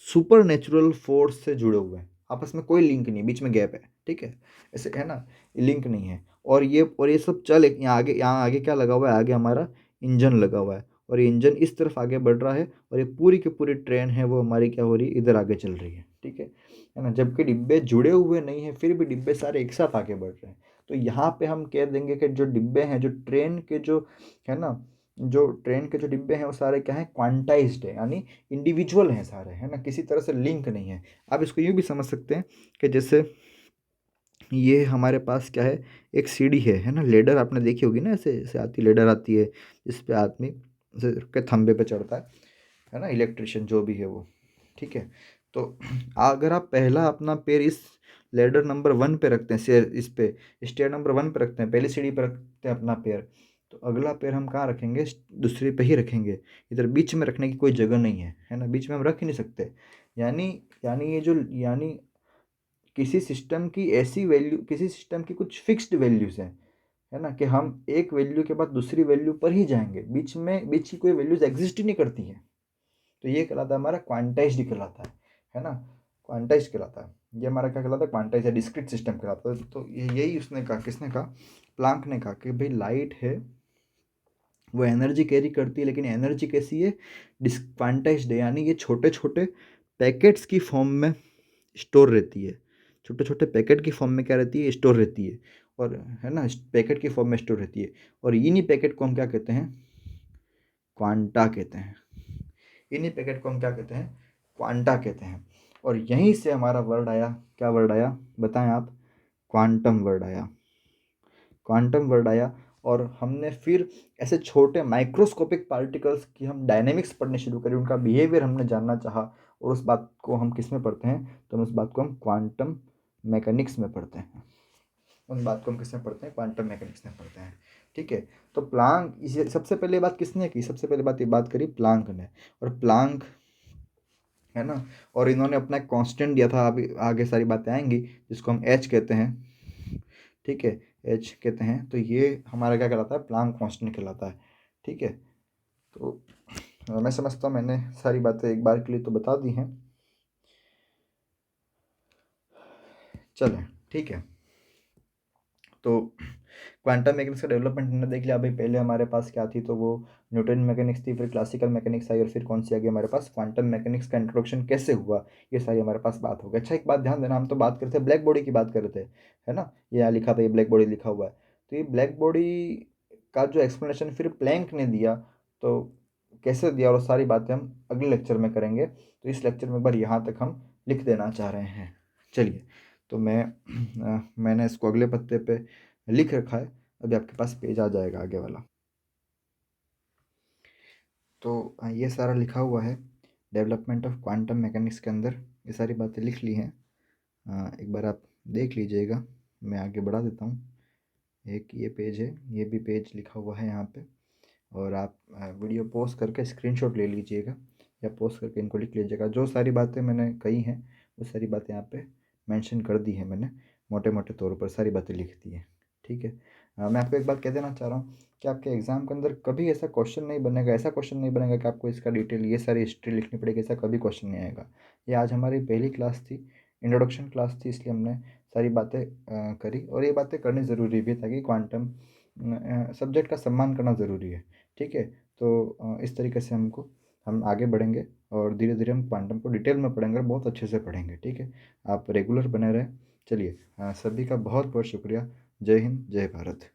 सुपर नेचुरल फोर्स से जुड़े हुए हैं, आपस में कोई लिंक नहीं, बीच में गैप है, ठीक है, ऐसे है ना, लिंक नहीं है। और ये सब चल, यहाँ आगे क्या लगा हुआ है? आगे हमारा इंजन लगा हुआ है, और ये इंजन इस तरफ आगे बढ़ रहा है, और ये पूरी की पूरी ट्रेन है वो हमारी क्या हो रही है? इधर आगे चल रही है, ठीक है ना। जबकि डिब्बे जुड़े हुए नहीं है, फिर भी डिब्बे सारे एक साथ आगे बढ़ रहे हैं। तो यहाँ पे हम कह देंगे कि जो डिब्बे हैं, जो ट्रेन के जो, है ना, जो ट्रेन के जो डिब्बे हैं वो सारे क्या हैं? क्वांटाइज्ड है, यानी इंडिविजुअल हैं सारे, है ना, किसी तरह से लिंक नहीं है। आप इसको यूँ भी समझ सकते हैं कि जैसे ये हमारे पास क्या है? एक सीढ़ी है ना, लेडर आपने देखी होगी ना, ऐसे ऐसे आती लेडर आती है, जिस पे आदमी ऐसे के खंबे पे चढ़ता है ना, इलेक्ट्रिशियन जो भी है वो, ठीक है। तो अगर आप पहला अपना पैर इस लेडर नंबर 1 पे रखते हैं, शेयर इस पे स्टेयर नंबर 1 पे रखते हैं, पहली सीढ़ी पे रखते हैं अपना पैर, तो अगला पैर हम कहाँ रखेंगे? दूसरे पे ही रखेंगे। इधर बीच में रखने की कोई जगह नहीं है ना, बीच में हम रख ही नहीं सकते। यानी यानी ये जो यानी किसी सिस्टम की ऐसी वैल्यू, किसी सिस्टम की कुछ फिक्स्ड वैल्यूज हैं, है ना, कि हम एक वैल्यू के बाद दूसरी वैल्यू पर ही जाएंगे, बीच की कोई वैल्यूज एग्जिस्ट ही नहीं करती हैं। तो ये कहलाता है हमारा क्वांटाइज्ड कहलाता है ना, क्वांटाइज्ड कहलाता है। ये हमारा क्या कहलाता है? क्वांटाइज्ड या डिस्क्रीट सिस्टम कहलाता है। तो यही उसने कहा, किसने कहा? प्लांक ने कहा कि भाई लाइट है वो एनर्जी कैरी करती है, लेकिन एनर्जी कैसी है? क्वांटाइज्ड है, यानी ये छोटे छोटे पैकेट्स की फॉर्म में स्टोर रहती है। छोटे छोटे पैकेट की फॉर्म में क्या रहती है? स्टोर रहती है, और है ना, पैकेट की फॉर्म में स्टोर रहती है। और इन्हीं पैकेट को हम क्या कहते हैं? क्वांटा कहते हैं। इन्हीं पैकेट को हम क्या कहते हैं? क्वांटा कहते हैं। और यहीं से हमारा वर्ड आया, क्या वर्ड आया? बताएं आप। क्वांटम वर्ड आया। क्वांटम वर्ड आया। और हमने फिर ऐसे छोटे माइक्रोस्कोपिक पार्टिकल्स की हम डायनेमिक्स पढ़ने शुरू करी, उनका बिहेवियर हमने जानना चाहा, और उस बात को हम किस में पढ़ते हैं? तो हम उस बात को हम क्वांटम मैकेनिक्स में पढ़ते हैं। उन बात को हम किस में पढ़ते हैं? क्वांटम मैकेनिक्स में पढ़ते हैं, ठीक है। तो प्लांक, इसे सबसे पहले बात किसने की? सबसे पहले बात ये बात करी प्लांक ने। और प्लांक, है ना, और इन्होंने अपना एक कांस्टेंट दिया था, अभी आगे सारी बातें आएंगी, जिसको हम एच कहते हैं, ठीक है, एच कहते हैं। तो ये हमारा क्या कहलाता है? प्लांक कांस्टेंट कहलाता है, ठीक है। तो मैं समझता हूँ मैंने सारी बातें एक बार के लिए तो बता दी हैं। चलें, ठीक है। तो क्वांटम मैकेनिक्स का डेवलपमेंट हमने देख लिया। भाई पहले हमारे पास क्या थी? तो वो न्यूटन मैकेनिक्स थी, फिर क्लासिकल मैकेनिक्स आई, और फिर कौन सी आ गई हमारे पास? क्वांटम मैकेनिक्स का इंट्रोडक्शन कैसे हुआ, ये सारी हमारे पास बात हो गई। अच्छा, एक बात ध्यान देना, हम तो बात करते थे ब्लैक बॉडी की, बात कर रहे थे, है ना, ये यहाँ लिखा था, ये ब्लैक बॉडी लिखा हुआ है। तो ये ब्लैक बॉडी का जो एक्सप्लेनेशन फिर प्लैंक ने दिया, तो कैसे दिया, और सारी बातें हम अगले लेक्चर में करेंगे। तो इस लेक्चर में एक बार यहाँ तक हम लिख देना चाह रहे हैं। चलिए, तो मैंने इसको अगले पत्ते पे लिख रखा है। अभी आपके पास पेज आ जाएगा आगे वाला। तो ये सारा लिखा हुआ है डेवलपमेंट ऑफ क्वांटम मैकेनिक्स के अंदर, ये सारी बातें लिख ली हैं। एक बार आप देख लीजिएगा, मैं आगे बढ़ा देता हूँ। एक ये पेज है, ये भी पेज लिखा हुआ है यहाँ पे, और आप वीडियो पॉज करके स्क्रीनशॉट ले लीजिएगा या पॉज करके इनको लिख लीजिएगा। जो सारी बातें मैंने कही हैं वो सारी बातें यहाँ पे मेंशन कर दी है मैंने, मोटे मोटे तौर पर सारी बातें लिख दी हैं। ठीक है। मैं आपको एक बात कह देना चाह रहा हूँ कि आपके एग्ज़ाम के अंदर कभी ऐसा क्वेश्चन नहीं बनेगा, ऐसा क्वेश्चन नहीं बनेगा कि आपको इसका डिटेल ये सारी हिस्ट्री लिखनी पड़ेगी, ऐसा कभी क्वेश्चन नहीं आएगा। ये आज हमारी पहली क्लास थी, इंट्रोडक्शन क्लास थी, इसलिए हमने सारी बातें करी, और ये बातें करनी ज़रूरी भी है ताकि क्वांटम सब्जेक्ट का सम्मान करना ज़रूरी है। ठीक है। तो इस तरीके से हम आगे बढ़ेंगे और धीरे धीरे हम क्वांटम को डिटेल में पढ़ेंगे और बहुत अच्छे से पढ़ेंगे। ठीक है। आप रेगुलर बने रहें। चलिए, सभी का बहुत बहुत शुक्रिया। जय हिंद, जय भारत।